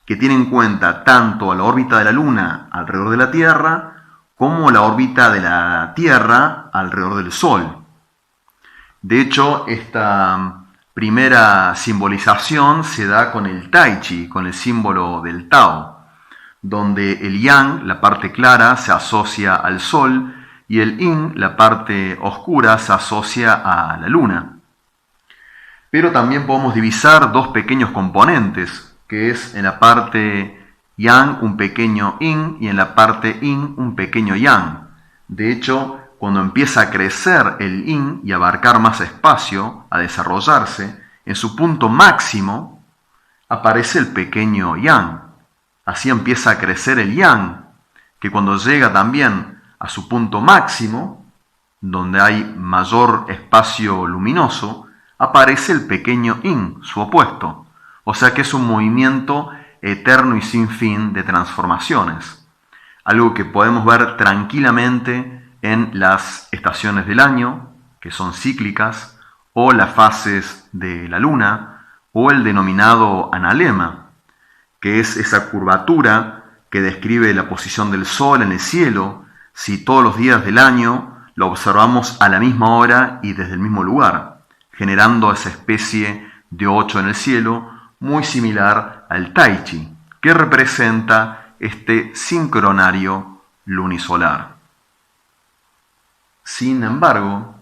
que tiene en cuenta tanto la órbita de la Luna alrededor de la Tierra como la órbita de la Tierra alrededor del Sol. De hecho, esta primera simbolización se da con el Tai Chi, con el símbolo del Tao, donde el Yang, la parte clara, se asocia al Sol y el Yin, la parte oscura, se asocia a la Luna. Pero también podemos divisar dos pequeños componentes, que es en la parte Yang un pequeño Yin y en la parte Yin un pequeño Yang. De hecho, cuando empieza a crecer el Yin y a abarcar más espacio, a desarrollarse, en su punto máximo aparece el pequeño Yang. Así empieza a crecer el Yang, que cuando llega también a su punto máximo, donde hay mayor espacio luminoso, aparece el pequeño Yin, su opuesto. O sea que es un movimiento eterno y sin fin de transformaciones. Algo que podemos ver tranquilamente en las estaciones del año, que son cíclicas, o las fases de la luna, o el denominado analema, que es esa curvatura que describe la posición del Sol en el cielo, si todos los días del año lo observamos a la misma hora y desde el mismo lugar, generando esa especie de 8 en el cielo, muy similar al Tai Chi, que representa este sincronario lunisolar. Sin embargo,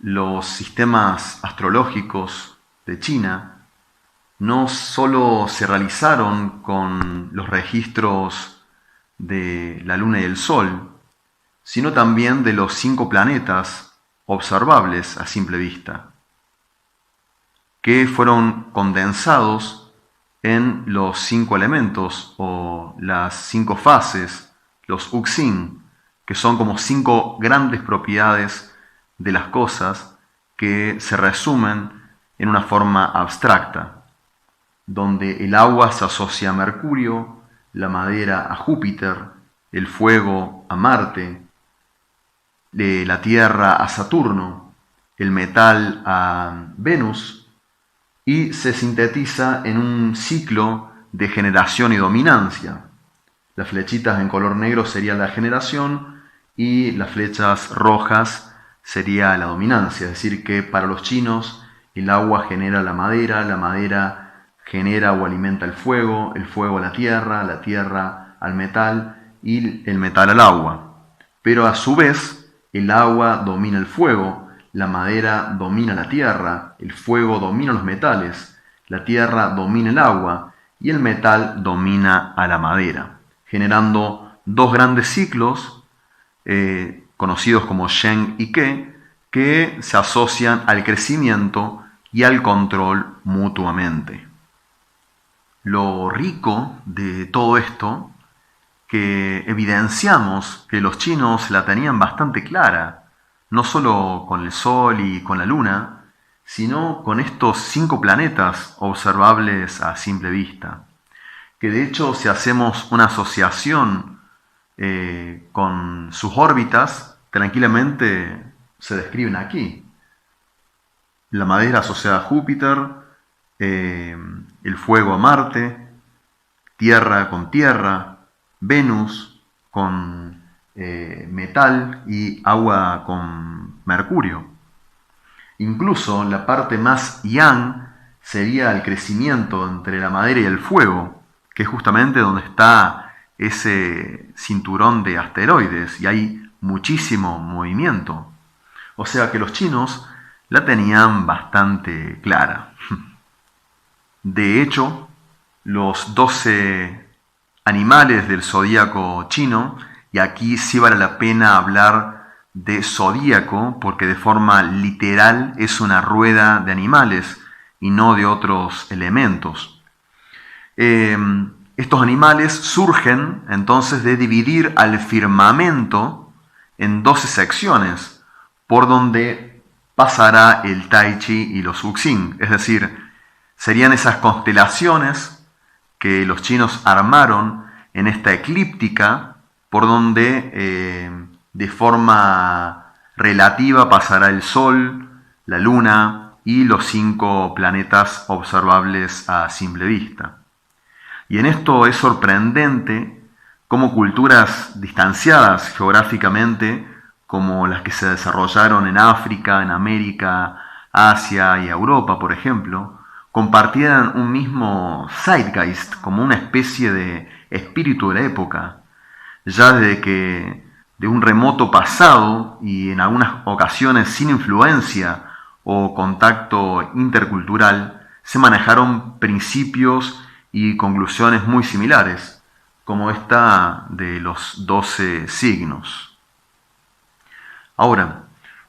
los sistemas astrológicos de China no solo se realizaron con los registros de la Luna y el Sol, sino también de los 5 planetas observables a simple vista, que fueron condensados en los 5 elementos o las 5 fases, los Uxin, que son como 5 grandes propiedades de las cosas que se resumen en una forma abstracta, donde el agua se asocia a Mercurio, la madera a Júpiter, el fuego a Marte, la tierra a Saturno, el metal a Venus, y se sintetiza en un ciclo de generación y dominancia. Las flechitas en color negro sería la generación y las flechas rojas sería la dominancia. Es decir, que para los chinos el agua genera la madera genera o alimenta el fuego a la tierra al metal y el metal al agua. Pero a su vez el agua domina el fuego, la madera domina la tierra, el fuego domina los metales, la tierra domina el agua y el metal domina a la madera, generando 2 grandes ciclos conocidos como Sheng y Ke, que se asocian al crecimiento y al control mutuamente. Lo rico de todo esto, que evidenciamos que los chinos la tenían bastante clara, no solo con el Sol y con la Luna, sino con estos 5 planetas observables a simple vista, que de hecho si hacemos una asociación con sus órbitas, tranquilamente se describen aquí. La madera asociada a Júpiter, el fuego a Marte, tierra con tierra, Venus con metal y agua con Mercurio. Incluso la parte más yang sería el crecimiento entre la madera y el fuego, que es justamente donde está ese cinturón de asteroides y hay muchísimo movimiento. O sea que los chinos la tenían bastante clara. De hecho, los 12 animales del zodíaco chino, y aquí sí vale la pena hablar de zodíaco porque de forma literal es una rueda de animales y no de otros elementos. Estos animales surgen entonces de dividir al firmamento en 12 secciones por donde pasará el Tai Chi y los Uxin, es decir, serían esas constelaciones que los chinos armaron en esta eclíptica por donde de forma relativa pasará el Sol, la Luna y los 5 planetas observables a simple vista. Y en esto es sorprendente cómo culturas distanciadas geográficamente, como las que se desarrollaron en África, en América, Asia y Europa, por ejemplo, compartieran un mismo zeitgeist, como una especie de espíritu de la época, ya desde que de un remoto pasado y en algunas ocasiones sin influencia o contacto intercultural, se manejaron principios y conclusiones muy similares, como esta de los 12 signos. Ahora,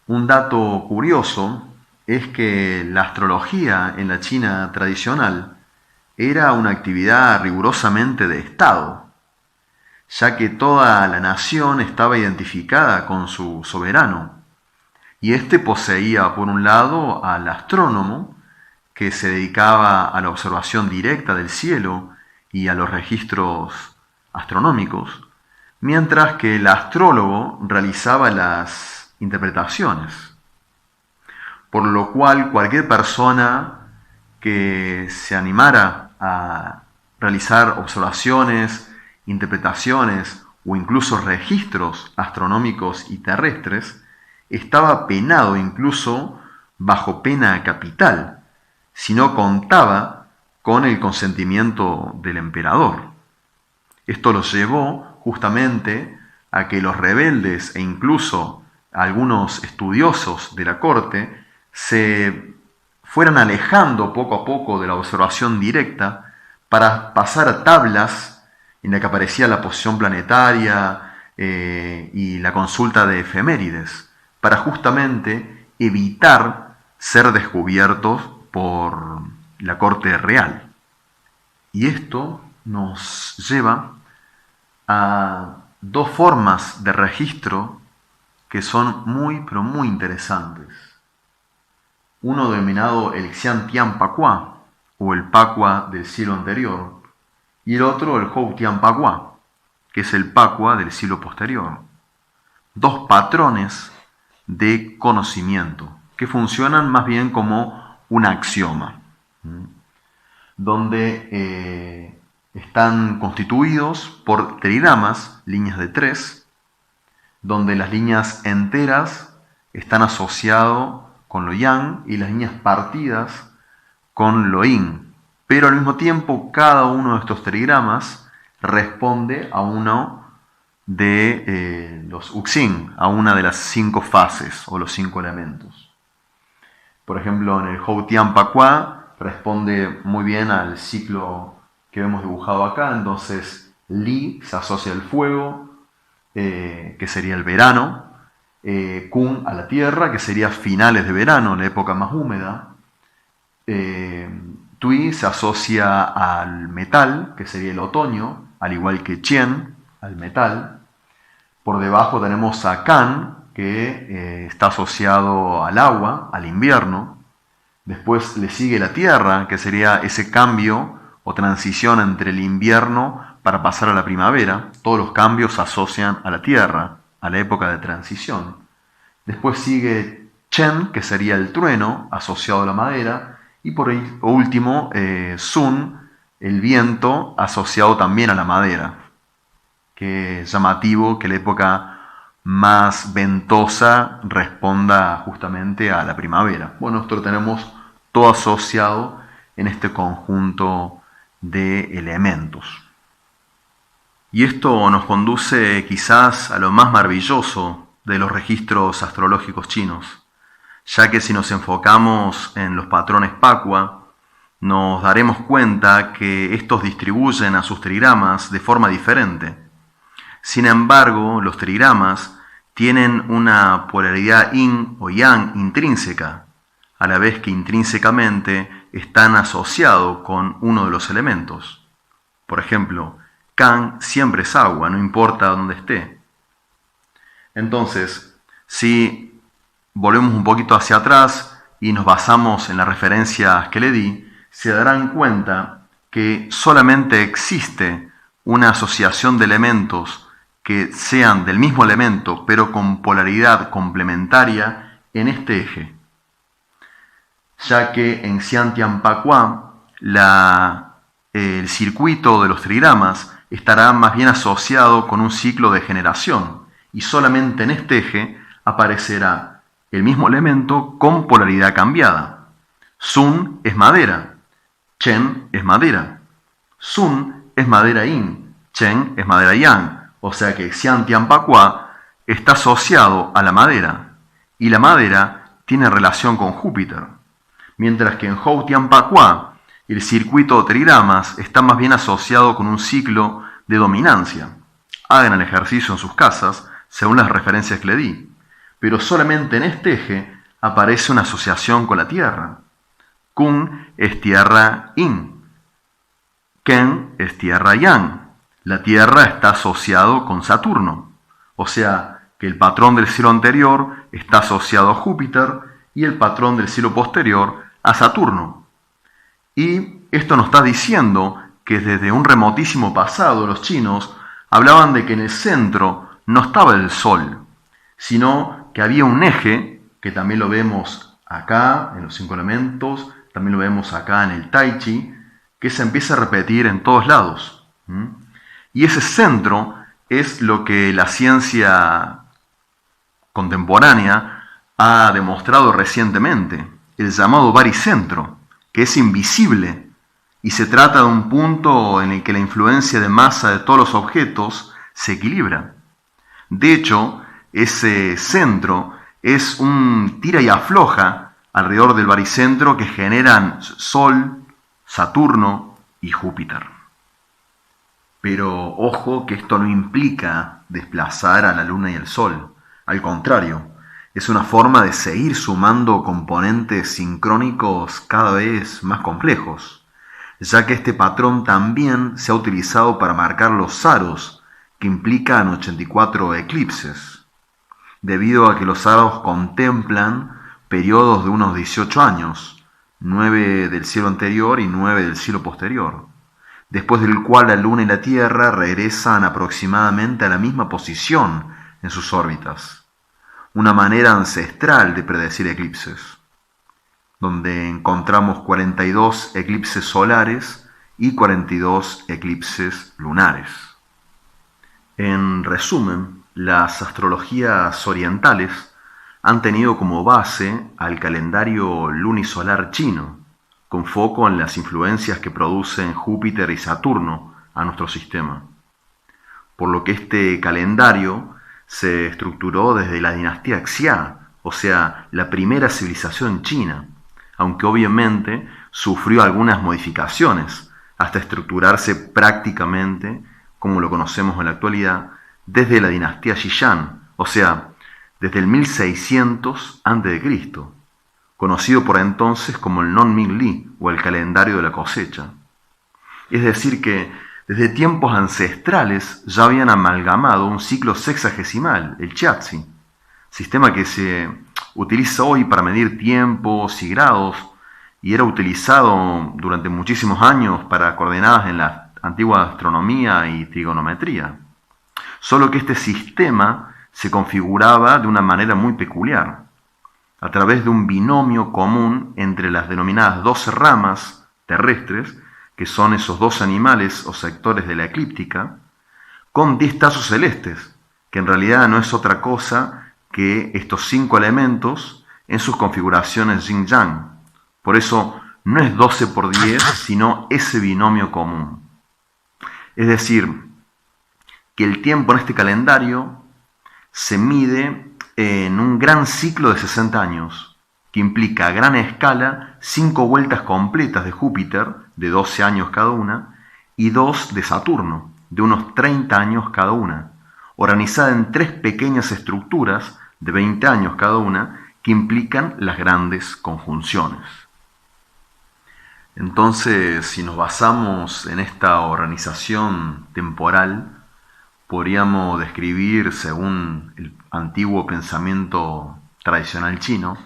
un dato curioso es que la astrología en la China tradicional era una actividad rigurosamente de Estado, ya que toda la nación estaba identificada con su soberano, y éste poseía por un lado al astrónomo, que se dedicaba a la observación directa del cielo y a los registros astronómicos, mientras que el astrólogo realizaba las interpretaciones. Por lo cual cualquier persona que se animara a realizar observaciones, interpretaciones o incluso registros astronómicos y terrestres estaba penado incluso bajo pena capital, si no contaba con el consentimiento del emperador. Esto los llevó justamente a que los rebeldes e incluso algunos estudiosos de la corte se fueran alejando poco a poco de la observación directa para pasar a tablas en la que aparecía la posición planetaria y la consulta de efemérides, para justamente evitar ser descubiertos por la corte real. Y esto nos lleva a dos formas de registro que son muy, pero muy interesantes. Uno denominado el Xian Tian Pakua, o el Pakua del siglo anterior, y el otro el Hou Tian Pakua, que es el Pakua del siglo posterior. Dos patrones de conocimiento que funcionan más bien como un axioma, donde están constituidos por trigramas, líneas de 3, donde las líneas enteras están asociadas con lo yang y las líneas partidas con lo yin. Pero al mismo tiempo, cada uno de estos trigramas responde a uno de los uxin, a una de las 5 fases o los 5 elementos. Por ejemplo, en el Hou Tian Pakua responde muy bien al ciclo que vemos dibujado acá. Entonces, Li se asocia al fuego, que sería el verano, Kun a la tierra, que sería finales de verano, la época más húmeda, Tui se asocia al metal, que sería el otoño, al igual que Chien, al metal. Por debajo tenemos a Kan, que está asociado al agua, al invierno. Después le sigue la tierra, que sería ese cambio o transición entre el invierno para pasar a la primavera. Todos los cambios se asocian a la tierra, a la época de transición. Después sigue Chen, que sería el trueno, asociado a la madera. Y por último, Sun, el viento, asociado también a la madera. Que es llamativo que la época más ventosa responda justamente a la primavera. Bueno, nosotros tenemos todo asociado en este conjunto de elementos. Y esto nos conduce quizás a lo más maravilloso de los registros astrológicos chinos, ya que si nos enfocamos en los patrones Pakua, nos daremos cuenta que estos distribuyen a sus trigramas de forma diferente. Sin embargo, los trigramas tienen una polaridad yin o yang intrínseca, a la vez que intrínsecamente están asociados con uno de los elementos. Por ejemplo, Kan siempre es agua, no importa dónde esté. Entonces, si volvemos un poquito hacia atrás y nos basamos en las referencias que le di, se darán cuenta que solamente existe una asociación de elementos que sean del mismo elemento, pero con polaridad complementaria en este eje. Ya que en Xian Tian Pakua el circuito de los trigramas estará más bien asociado con un ciclo de generación, y solamente en este eje aparecerá el mismo elemento con polaridad cambiada. Sun es madera, Chen es madera. Sun es madera yin, Chen es madera yang. O sea que Xian Tian Pakua está asociado a la madera, y la madera tiene relación con Júpiter. Mientras que en Hou Tian Pakua el circuito de trigramas está más bien asociado con un ciclo de dominancia. Hagan el ejercicio en sus casas según las referencias que le di. Pero solamente en este eje aparece una asociación con la Tierra. Kun es tierra yin, Ken es tierra yang. La Tierra está asociado con Saturno. O sea que el patrón del cielo anterior está asociado a Júpiter y el patrón del cielo posterior a Saturno. Y esto nos está diciendo que desde un remotísimo pasado los chinos hablaban de que en el centro no estaba el Sol, sino que había un eje, que también lo vemos acá en los 5 elementos, también lo vemos acá en el Tai Chi, que se empieza a repetir en todos lados. Y ese centro es lo que la ciencia contemporánea ha demostrado recientemente, el llamado baricentro, que es invisible y se trata de un punto en el que la influencia de masa de todos los objetos se equilibra. De hecho, ese centro es un tira y afloja alrededor del baricentro que generan Sol, Saturno y Júpiter. Pero ojo que esto no implica desplazar a la Luna y el Sol. Al contrario, es una forma de seguir sumando componentes sincrónicos cada vez más complejos, ya que este patrón también se ha utilizado para marcar los saros, que implican 84 eclipses, debido a que los saros contemplan periodos de unos 18 años, 9 del cielo anterior y 9 del cielo posterior, después del cual la Luna y la Tierra regresan aproximadamente a la misma posición en sus órbitas, una manera ancestral de predecir eclipses, donde encontramos 42 eclipses solares y 42 eclipses lunares. En resumen, las astrologías orientales han tenido como base al calendario lunisolar chino, con foco en las influencias que producen Júpiter y Saturno a nuestro sistema. Por lo que este calendario se estructuró desde la dinastía Xia, o sea, la primera civilización china, aunque obviamente sufrió algunas modificaciones hasta estructurarse prácticamente como lo conocemos en la actualidad, desde la dinastía Xishan, o sea, desde el 1600 a.C., conocido por entonces como el Non Ming Li, o el calendario de la cosecha. Es decir que desde tiempos ancestrales ya habían amalgamado un ciclo sexagesimal, el Chiazi, sistema que se utiliza hoy para medir tiempos y grados, y era utilizado durante muchísimos años para coordenadas en la antigua astronomía y trigonometría. Solo que este sistema se configuraba de una manera muy peculiar, a través de un binomio común entre las denominadas 12 ramas terrestres, que son esos 12 animales o sectores de la eclíptica, con 10 tazos celestes, que en realidad no es otra cosa que estos 5 elementos en sus configuraciones yin-yang. Por eso no es 12 por 10, sino ese binomio común. Es decir, que el tiempo en este calendario se mide en un gran ciclo de 60 años, que implica a gran escala 5 vueltas completas de Júpiter, de 12 años cada una, y 2 de Saturno, de unos 30 años cada una, organizada en 3 pequeñas estructuras de 20 años cada una, que implican las grandes conjunciones. Entonces, si nos basamos en esta organización temporal, podríamos describir, según el antiguo pensamiento tradicional chino,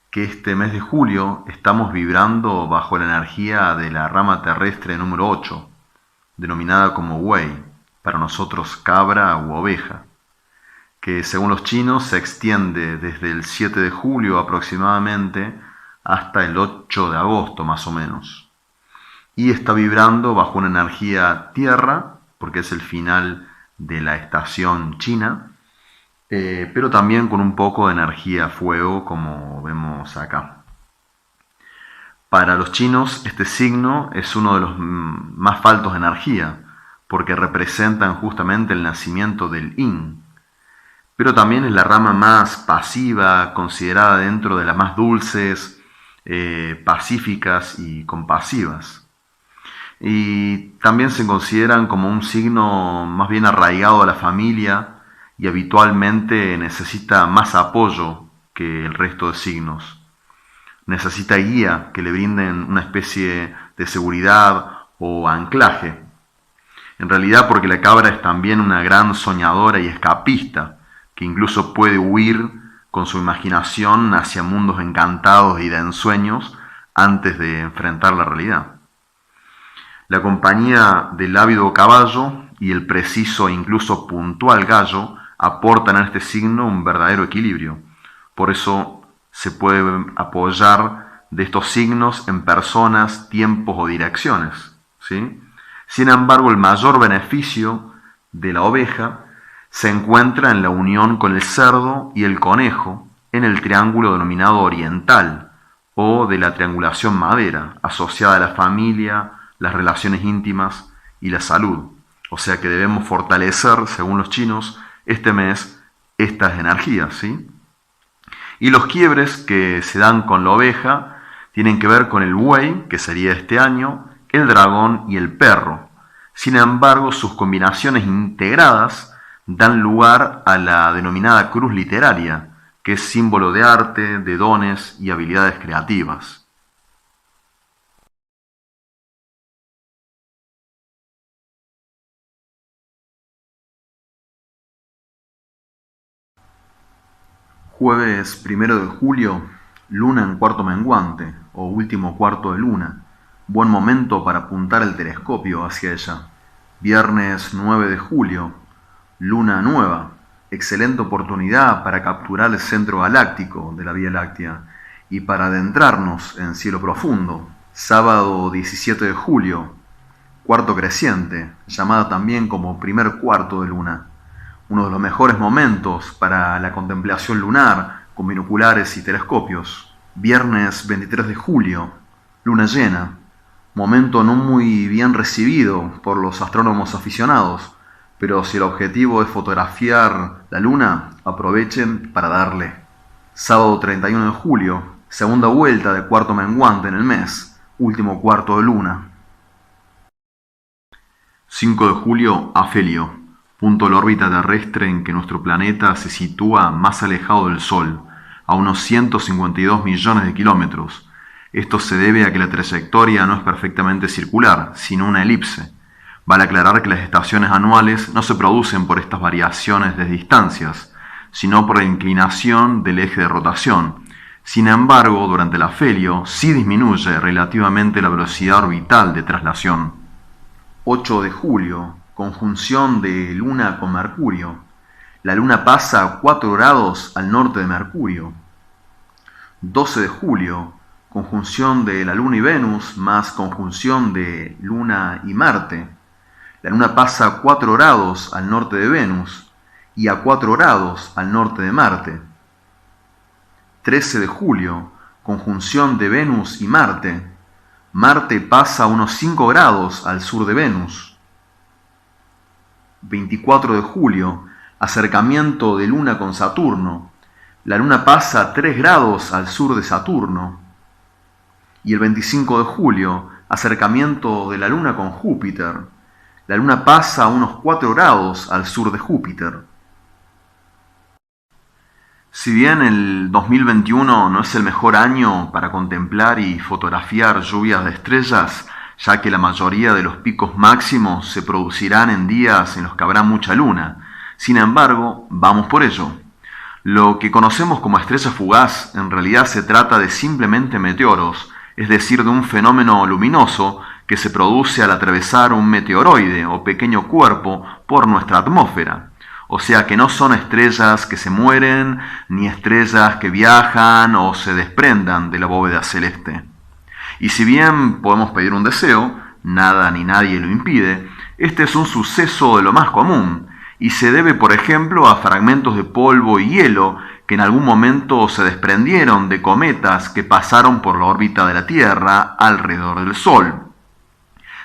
que este mes de julio estamos vibrando bajo la energía de la rama terrestre número 8, denominada como Wei, para nosotros cabra u oveja, que según los chinos se extiende desde el 7 de julio aproximadamente hasta el 8 de agosto más o menos. Y está vibrando bajo una energía tierra, porque es el final de la estación china, pero también con un poco de energía fuego, como vemos acá. Para los chinos, este signo es uno de los más faltos de energía, porque representan justamente el nacimiento del yin, pero también es la rama más pasiva, considerada dentro de las más dulces, pacíficas y compasivas. Y también se consideran como un signo más bien arraigado a la familia y habitualmente necesita más apoyo que el resto de signos. Necesita guía que le brinden una especie de seguridad o anclaje. En realidad porque la cabra es también una gran soñadora y escapista, que incluso puede huir con su imaginación hacia mundos encantados y de ensueños antes de enfrentar la realidad. La compañía del ávido caballo y el preciso e incluso puntual gallo aportan a este signo un verdadero equilibrio. Por eso se puede apoyar de estos signos en personas, tiempos o direcciones, ¿sí? Sin embargo, el mayor beneficio de la oveja se encuentra en la unión con el cerdo y el conejo en el triángulo denominado oriental o de la triangulación madera, asociada a la familia, las relaciones íntimas y la salud. O sea que debemos fortalecer, según los chinos, este mes estas energías, ¿sí? Y los quiebres que se dan con la oveja tienen que ver con el buey, que sería este año, el dragón y el perro. Sin embargo, sus combinaciones integradas dan lugar a la denominada cruz literaria, que es símbolo de arte, de dones y habilidades creativas. Jueves 1 de julio, luna en cuarto menguante, o último cuarto de luna. Buen momento para apuntar el telescopio hacia ella. Viernes 9 de julio, luna nueva. Excelente oportunidad para capturar el centro galáctico de la Vía Láctea y para adentrarnos en cielo profundo. Sábado 17 de julio, cuarto creciente, llamada también como primer cuarto de luna. Uno de los mejores momentos para la contemplación lunar con binoculares y telescopios. Viernes 23 de julio, luna llena. Momento no muy bien recibido por los astrónomos aficionados, pero si el objetivo es fotografiar la luna, aprovechen para darle. Sábado 31 de julio, segunda vuelta de cuarto menguante en el mes, último cuarto de luna. 5 de julio, afelio. Punto de la órbita terrestre en que nuestro planeta se sitúa más alejado del Sol, a unos 152 millones de kilómetros. Esto se debe a que la trayectoria no es perfectamente circular, sino una elipse. Vale aclarar que las estaciones anuales no se producen por estas variaciones de distancias, sino por la inclinación del eje de rotación. Sin embargo, durante el afelio sí disminuye relativamente la velocidad orbital de traslación. 8 de julio, conjunción de Luna con Mercurio. La Luna pasa a 4 grados al norte de Mercurio. 12 de julio, conjunción de la Luna y Venus más conjunción de Luna y Marte. La Luna pasa a 4 grados al norte de Venus y a 4 grados al norte de Marte. 13 de julio, conjunción de Venus y Marte. Marte pasa a unos 5 grados al sur de Venus. 24 de julio, acercamiento de Luna con Saturno. La Luna pasa a 3 grados al sur de Saturno. Y el 25 de julio, acercamiento de la Luna con Júpiter. La Luna pasa a unos 4 grados al sur de Júpiter. Si bien el 2021 no es el mejor año para contemplar y fotografiar lluvias de estrellas, ya que la mayoría de los picos máximos se producirán en días en los que habrá mucha luna. Sin embargo, vamos por ello. Lo que conocemos como estrella fugaz en realidad se trata de simplemente meteoros, es decir, de un fenómeno luminoso que se produce al atravesar un meteoroide o pequeño cuerpo por nuestra atmósfera. O sea que no son estrellas que se mueren, ni estrellas que viajan o se desprendan de la bóveda celeste. Y si bien podemos pedir un deseo, nada ni nadie lo impide, este es un suceso de lo más común, y se debe, por ejemplo, a fragmentos de polvo y hielo que en algún momento se desprendieron de cometas que pasaron por la órbita de la Tierra alrededor del Sol.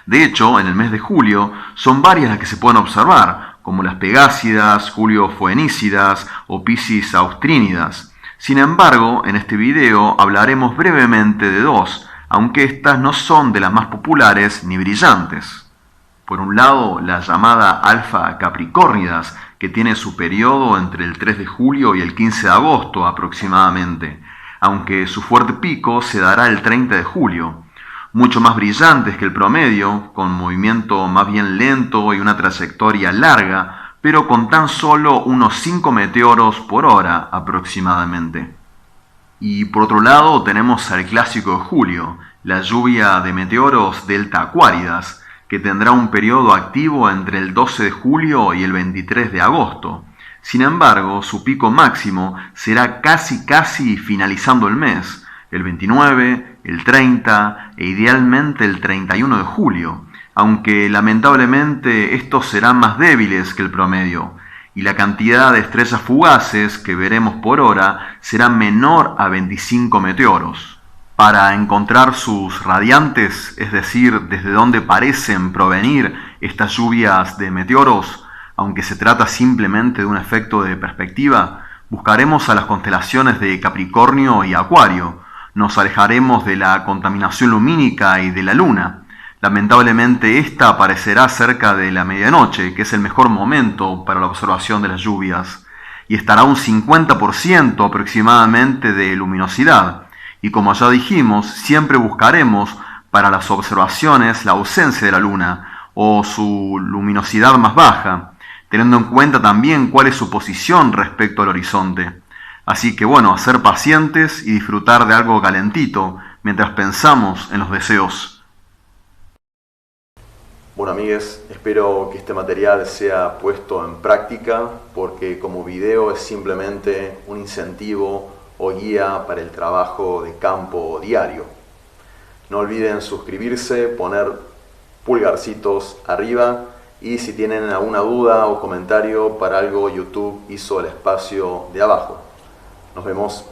De hecho, en el mes de julio son varias las que se pueden observar, como las Pegásidas, Julio-Foenícidas o Piscis austrínidas. Sin embargo, en este video hablaremos brevemente de dos, aunque estas no son de las más populares ni brillantes. Por un lado, la llamada Alfa Capricornidas, que tiene su periodo entre el 3 de julio y el 15 de agosto aproximadamente, aunque su fuerte pico se dará el 30 de julio. Mucho más brillantes que el promedio, con movimiento más bien lento y una trayectoria larga, pero con tan solo unos 5 meteoros por hora aproximadamente. Y por otro lado tenemos al clásico de julio, la lluvia de meteoros Delta Aquáridas, que tendrá un periodo activo entre el 12 de julio y el 23 de agosto. Sin embargo, su pico máximo será casi finalizando el mes, el 29, el 30 e idealmente el 31 de julio, aunque lamentablemente estos serán más débiles que el promedio, y la cantidad de estrellas fugaces que veremos por hora será menor a 25 meteoros. Para encontrar sus radiantes, es decir, desde dónde parecen provenir estas lluvias de meteoros, aunque se trata simplemente de un efecto de perspectiva, buscaremos a las constelaciones de Capricornio y Acuario, nos alejaremos de la contaminación lumínica y de la luna. Lamentablemente esta aparecerá cerca de la medianoche, que es el mejor momento para la observación de las lluvias, y estará un 50% aproximadamente de luminosidad. Y como ya dijimos, siempre buscaremos para las observaciones la ausencia de la luna o su luminosidad más baja, teniendo en cuenta también cuál es su posición respecto al horizonte. Así que bueno, a ser pacientes y disfrutar de algo calentito mientras pensamos en los deseos. Bueno, amigues, espero que este material sea puesto en práctica, porque como video es simplemente un incentivo o guía para el trabajo de campo diario. No olviden suscribirse, poner pulgarcitos arriba, y si tienen alguna duda o comentario para algo, YouTube hizo el espacio de abajo. Nos vemos.